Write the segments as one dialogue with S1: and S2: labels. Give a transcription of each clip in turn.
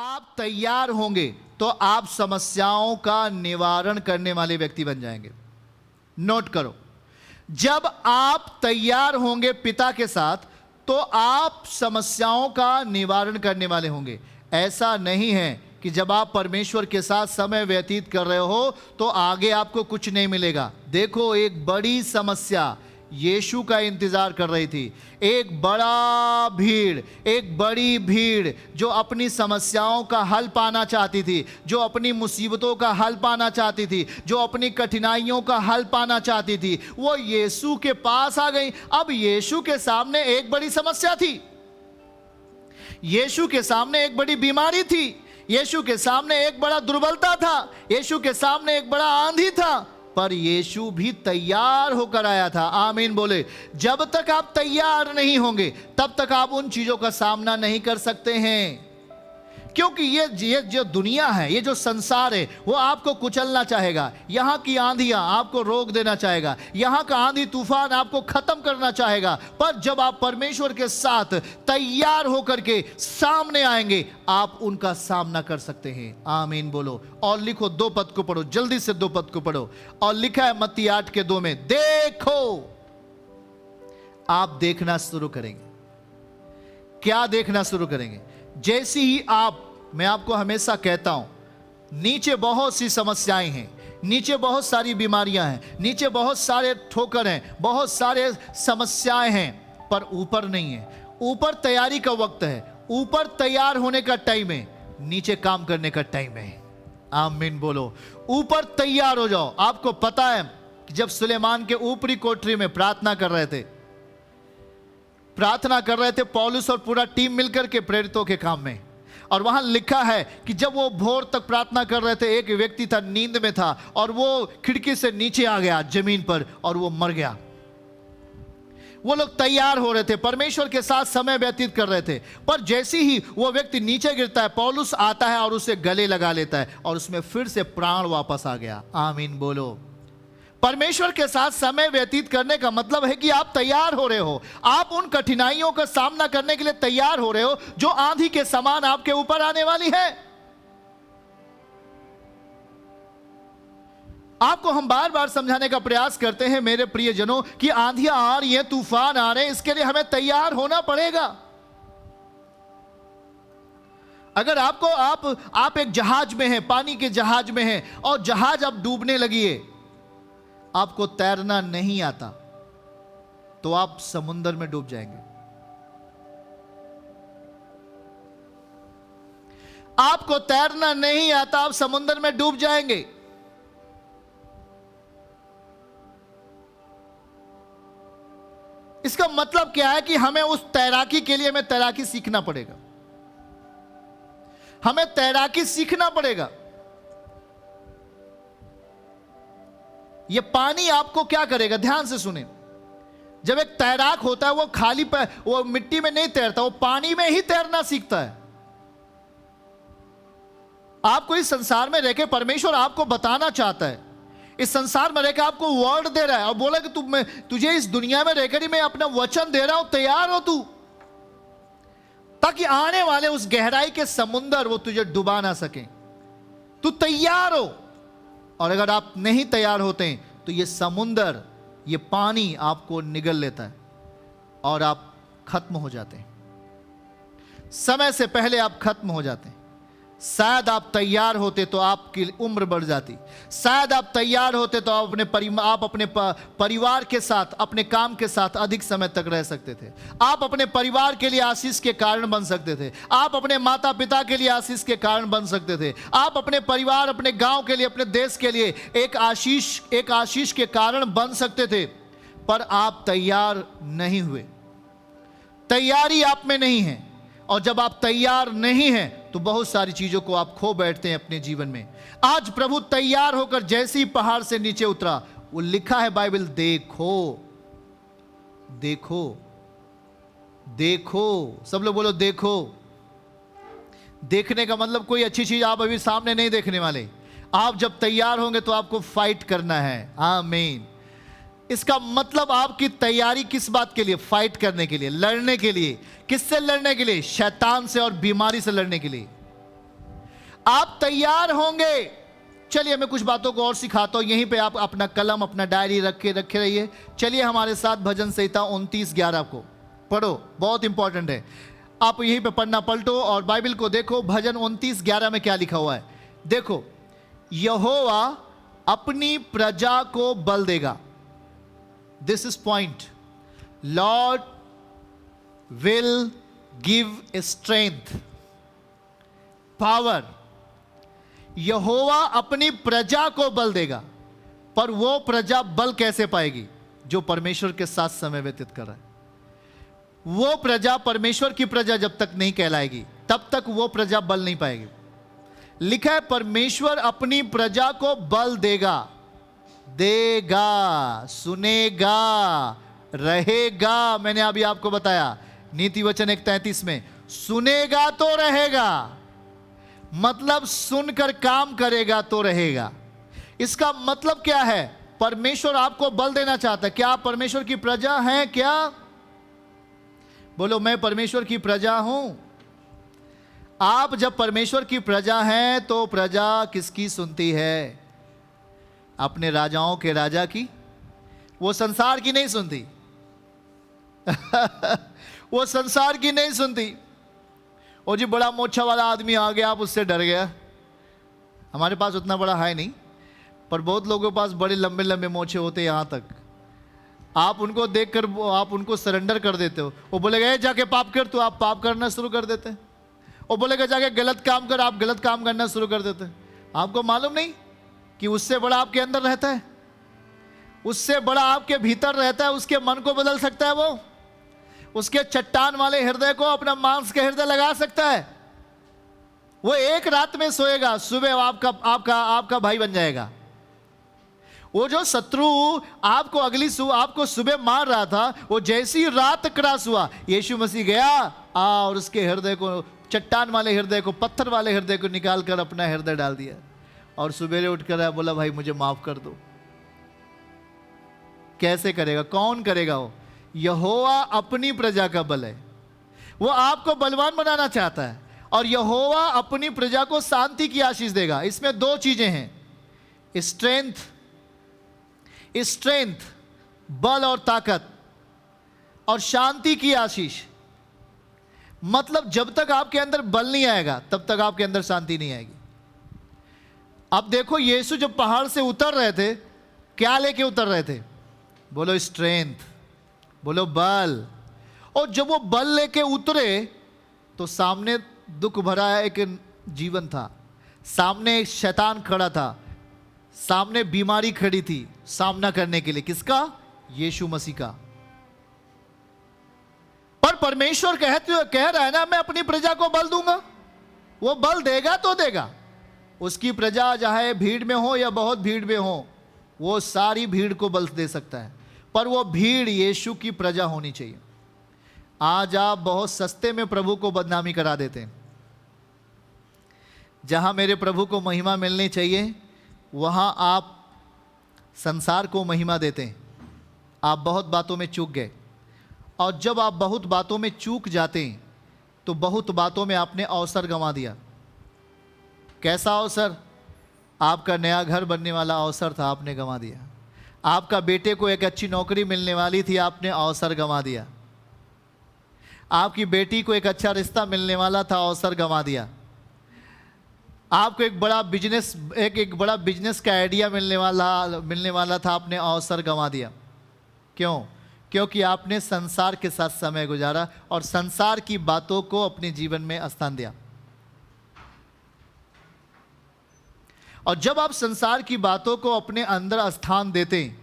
S1: आप तैयार होंगे तो आप समस्याओं का निवारण करने वाले व्यक्ति बन जाएंगे। नोट करो, जब आप तैयार होंगे पिता के साथ तो आप समस्याओं का निवारण करने वाले होंगे। ऐसा नहीं है कि जब आप परमेश्वर के साथ समय व्यतीत कर रहे हो तो आगे आपको कुछ नहीं मिलेगा। देखो, एक बड़ी समस्या यीशु का इंतजार कर रही थी। एक बड़ी भीड़ जो अपनी समस्याओं का हल पाना चाहती थी, जो अपनी मुसीबतों का हल पाना चाहती थी, जो अपनी कठिनाइयों का हल पाना चाहती थी, वो यीशु के पास आ गई। अब यीशु के सामने एक बड़ी समस्या थी, यीशु के सामने एक बड़ी बीमारी थी, यीशु के सामने एक बड़ा दुर्बलता था, यीशु के सामने एक बड़ा आंधी था, पर यीशु भी तैयार होकर आया था। आमीन बोले। जब तक आप तैयार नहीं होंगे तब तक आप उन चीजों का सामना नहीं कर सकते हैं, क्योंकि ये जो दुनिया है, ये जो संसार है, वो आपको कुचलना चाहेगा। यहां की आंधियां आपको रोक देना चाहेगा, यहां का आंधी तूफान आपको खत्म करना चाहेगा। पर जब आप परमेश्वर के साथ तैयार होकर के सामने आएंगे, आप उनका सामना कर सकते हैं। आमीन बोलो। और लिखो, 2 पद को पढ़ो, जल्दी से 2 पद को पढ़ो। और लिखा है मत्ती 8:2 में, देखो। आप देखना शुरू करेंगे। क्या देखना शुरू करेंगे? जैसी ही मैं आपको हमेशा कहता हूं, नीचे बहुत सी समस्याएं हैं, नीचे बहुत सारी बीमारियां हैं, नीचे बहुत सारे ठोकर हैं, बहुत सारे समस्याएं हैं, पर ऊपर नहीं है। ऊपर तैयारी का वक्त है, ऊपर तैयार होने का टाइम है, नीचे काम करने का टाइम है। आमीन बोलो। ऊपर तैयार हो जाओ। आपको पता है कि जब सुलेमान के ऊपरी कोठरी में प्रार्थना कर रहे थे पौलुस और पूरा टीम मिलकर के प्रेरितों के काम में, और वहां लिखा है कि जब वो भोर तक प्रार्थना कर रहे थे, एक व्यक्ति था, नींद में था, और वो खिड़की से नीचे आ गया जमीन पर और वो मर गया। वो लोग तैयार हो रहे थे, परमेश्वर के साथ समय व्यतीत कर रहे थे, पर जैसे ही वो व्यक्ति नीचे गिरता है, पौलुस आता है और उसे गले लगा लेता है और उसमें फिर से प्राण वापस आ गया। आमीन बोलो। परमेश्वर के साथ समय व्यतीत करने का मतलब है कि आप तैयार हो रहे हो, आप उन कठिनाइयों का सामना करने के लिए तैयार हो रहे हो जो आंधी के समान आपके ऊपर आने वाली है। आपको हम बार बार समझाने का प्रयास करते हैं मेरे प्रियजनों कि आंधियां आ रही हैं, तूफान आ रहे हैं, इसके लिए हमें तैयार होना पड़ेगा। अगर आप एक जहाज में हैं, पानी के जहाज में हैं, और जहाज अब डूबने लगी है, आपको तैरना नहीं आता, तो आप समुद्र में डूब जाएंगे। आपको तैरना नहीं आता, आप समुद्र में डूब जाएंगे। इसका मतलब क्या है कि हमें उस तैराकी के लिए हमें तैराकी सीखना पड़ेगा। हमें तैराकी सीखना पड़ेगा। ये पानी आपको क्या करेगा? ध्यान से सुने। जब एक तैराक होता है, वो खाली वो मिट्टी में नहीं तैरता, वो पानी में ही तैरना सीखता है। आपको इस संसार में रहकर परमेश्वर आपको बताना चाहता है, इस संसार में रहकर आपको वर्ड दे रहा है और बोला कि तुझे इस दुनिया में रहकर ही मैं अपना वचन दे रहा हूं, तैयार हो तू, ताकि आने वाले उस गहराई के समुंदर वो तुझे डुबा ना सके। तू तैयार हो। और अगर आप नहीं तैयार होते हैं तो ये समुंदर, ये पानी आपको निगल लेता है और आप खत्म हो जाते हैं। समय से पहले आप खत्म हो जाते हैं। शायद आप तैयार होते तो आपकी उम्र बढ़ जाती। शायद आप तैयार होते तो आप अपने परिवार के साथ, अपने काम के साथ अधिक समय तक रह सकते थे। आप अपने परिवार के लिए आशीष के कारण बन सकते थे। आप अपने माता पिता के लिए आशीष के कारण बन सकते थे। आप अपने परिवार, अपने गांव के लिए, अपने देश के लिए एक आशीष के कारण बन सकते थे। पर आप तैयार नहीं हुए। तैयारी आप में नहीं है, और जब आप तैयार नहीं हैं तो बहुत सारी चीजों को आप खो बैठते हैं अपने जीवन में। आज प्रभु तैयार होकर जैसे ही पहाड़ से नीचे उतरा, वो लिखा है बाइबल, देखो देखो देखो। सब लोग बोलो देखो। देखने का मतलब कोई अच्छी चीज आप अभी सामने नहीं देखने वाले। आप जब तैयार होंगे तो आपको फाइट करना है। आमीन। इसका मतलब आपकी तैयारी किस बात के लिए? फाइट करने के लिए, लड़ने के लिए। किससे लड़ने के लिए? शैतान से और बीमारी से लड़ने के लिए। आप तैयार होंगे। चलिए मैं कुछ बातों को और सिखाता हूं, यहीं पे आप अपना कलम अपना डायरी रखे रहिए। चलिए हमारे साथ भजन संहिता 29:11 को पढ़ो, बहुत इंपॉर्टेंट है। आप यहीं पे पढ़ना पलटो और बाइबल को देखो। भजन 29:11 में क्या लिखा हुआ है देखो, यहोवा अपनी प्रजा को बल देगा। This is point, Lord will give strength, power. यहोवा अपनी प्रजा को बल देगा, पर वो प्रजा बल कैसे पाएगी? जो परमेश्वर के साथ समय व्यतीत कर रहा है। वो प्रजा परमेश्वर की प्रजा जब तक नहीं कहलाएगी तब तक वो प्रजा बल नहीं पाएगी। लिखा है परमेश्वर अपनी प्रजा को बल देगा, देगा, सुनेगा, रहेगा। मैंने अभी आपको बताया नीति वचन 1:33 में, सुनेगा तो रहेगा, मतलब सुनकर काम करेगा तो रहेगा। इसका मतलब क्या है? परमेश्वर आपको बल देना चाहता है। क्या आप परमेश्वर की प्रजा हैं? क्या बोलो, मैं परमेश्वर की प्रजा हूं। आप जब परमेश्वर की प्रजा हैं तो प्रजा किसकी सुनती है? अपने राजाओं के राजा की। वो संसार की नहीं सुनती वो संसार की नहीं सुनती। और जी बड़ा मोछा वाला आदमी आ गया, आप उससे डर गया। हमारे पास उतना बड़ा है नहीं, पर बहुत लोगों के पास बड़े लंबे लंबे मोछे होते हैं। यहाँ तक आप उनको देखकर आप उनको सरेंडर कर देते हो। वो बोलेगा जाके पाप कर, तो आप पाप करना शुरू कर देते हैं। वो बोलेगा जाके गलत काम कर, आप गलत काम करना शुरू कर देते हैं। आपको मालूम नहीं कि उससे बड़ा आपके अंदर रहता है, उससे बड़ा आपके भीतर रहता है। उसके मन को बदल सकता है वो, उसके चट्टान वाले हृदय को अपना मांस के हृदय लगा सकता है। वो एक रात में सोएगा, सुबह आपका आपका आपका भाई बन जाएगा। वो जो शत्रु आपको आपको सुबह मार रहा था, वो जैसी रात क्रॉस हुआ, यीशु मसीह गया और उसके हृदय को, चट्टान वाले हृदय को, पत्थर वाले हृदय को निकाल कर अपना हृदय डाल दिया। और सुबह उठकर बोला भाई मुझे माफ कर दो। कैसे करेगा? कौन करेगा? वो यहोवा अपनी प्रजा का बल है। वो आपको बलवान बनाना चाहता है और यहोवा अपनी प्रजा को शांति की आशीष देगा। इसमें दो चीजें हैं, स्ट्रेंथ बल और ताकत, और शांति की आशीष। मतलब जब तक आपके अंदर बल नहीं आएगा तब तक आपके अंदर शांति नहीं आएगी। अब देखो यीशु जब पहाड़ से उतर रहे थे, क्या लेके उतर रहे थे? बोलो स्ट्रेंथ, बोलो बल। और जब वो बल लेके उतरे तो सामने दुख भरा एक जीवन था, सामने एक शैतान खड़ा था, सामने बीमारी खड़ी थी सामना करने के लिए। किसका? यीशु मसीह का। पर परमेश्वर कह रहा है ना, मैं अपनी प्रजा को बल दूंगा। वो बल देगा तो देगा। उसकी प्रजा चाहे भीड़ में हो या बहुत भीड़ में हो, वो सारी भीड़ को बल दे सकता है, पर वो भीड़ यीशु की प्रजा होनी चाहिए। आज आप बहुत सस्ते में प्रभु को बदनामी करा देते हैं। जहां मेरे प्रभु को महिमा मिलनी चाहिए वहां आप संसार को महिमा देते हैं। आप बहुत बातों में चूक गए, और जब आप बहुत बातों में चूक जाते हैं तो बहुत बातों में आपने अवसर गंवा दिया। कैसा अवसर? आपका नया घर बनने वाला अवसर था, आपने गंवा दिया। आपका बेटे को एक अच्छी नौकरी मिलने वाली थी, आपने अवसर गंवा दिया। आपकी बेटी को एक अच्छा रिश्ता मिलने वाला था, अवसर गंवा दिया। आपको एक बड़ा बिजनेस का आइडिया मिलने वाला था, आपने अवसर गंवा दिया। क्यों? क्योंकि आपने संसार के साथ समय गुजारा और संसार की बातों को अपने जीवन में स्थान दिया। और जब आप संसार की बातों को अपने अंदर स्थान देते हैं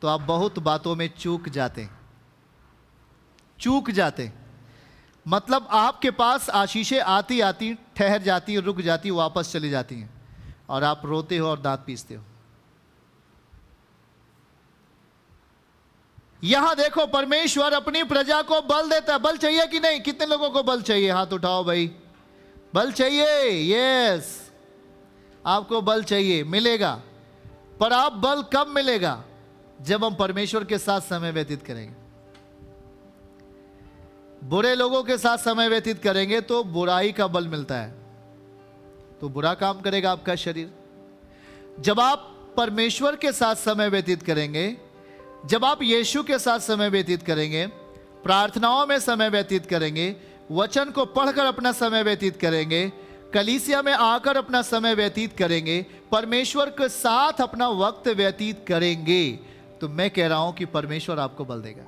S1: तो आप बहुत बातों में चूक जाते। मतलब आपके पास आशीषें आती आती ठहर जाती, रुक जाती, वापस चली जाती हैं, और आप रोते हो और दांत पीसते हो। यहां देखो परमेश्वर अपनी प्रजा को बल देता है। बल चाहिए कि नहीं? कितने लोगों को बल चाहिए? हाथ उठाओ भाई। बल चाहिए? यस, आपको बल चाहिए, मिलेगा। पर आप बल कब मिलेगा? जब हम परमेश्वर के साथ समय व्यतीत करेंगे। बुरे लोगों के साथ समय व्यतीत करेंगे तो बुराई का बल मिलता है। तो बुरा काम करेगा आपका शरीर। जब आप परमेश्वर के साथ समय व्यतीत करेंगे, जब आप यीशु के साथ समय व्यतीत करेंगे, प्रार्थनाओं में समय व्यतीत करेंगे, वचन को पढ़कर अपना समय व्यतीत करेंगे, कलीसिया में आकर अपना समय व्यतीत करेंगे, परमेश्वर के साथ अपना वक्त व्यतीत करेंगे, तो मैं कह रहा हूं कि परमेश्वर आपको बल देगा।